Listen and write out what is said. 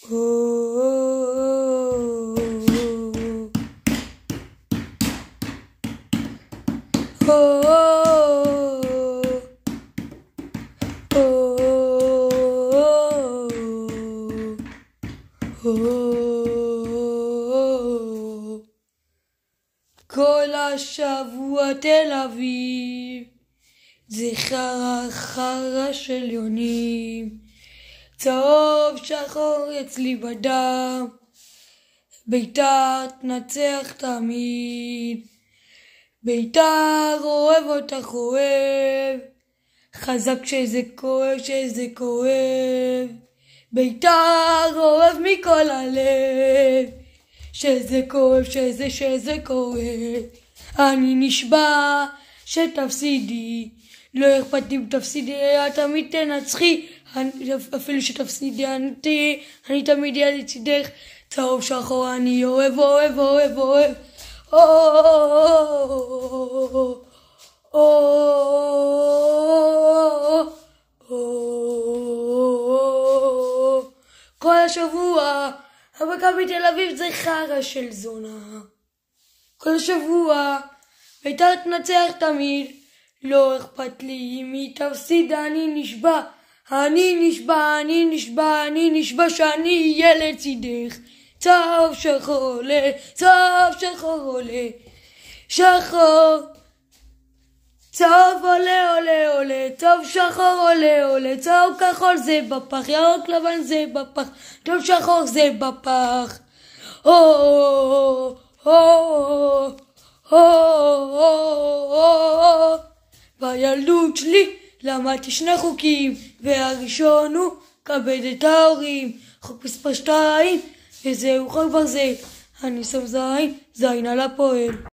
כל השבוע תל אביב זה חרא של יונים, צהוב שחור אצלי בדם, בית"ר תנצח תמיד, בית"ר אוהב אותך אוהב, חזק שזה כואב, בית"ר אוהב מכל הלב, שזה כואב, אני נשבע שתפסידי, לא אכפת אם תפסידי, את תמיד תנצחי, אפילו שתפסידי אני תמיד אהיה לצידך, צהוב שחור אני אוהב, כל השבוע מכבי תל אביב זה חרא של זונה, כל השבוע בית"ר תנצח תמיד, לא אכפת לי אם היא תפסיד, אני נשבע שאני אהיה לצידך, צהוב שחור עולה, שחור, צהוב עולה, צהוב שחור עולה, צהוב כחול זה בפח, ירוק לבן זה בפח, צהוב שחור זה בפח, בילדות שלי למדתי 2 חוקים, והראשון הוא כבד את ההורים, חוק מספר 2 וזהו חוק ברזל, אני שם זין על הפועל.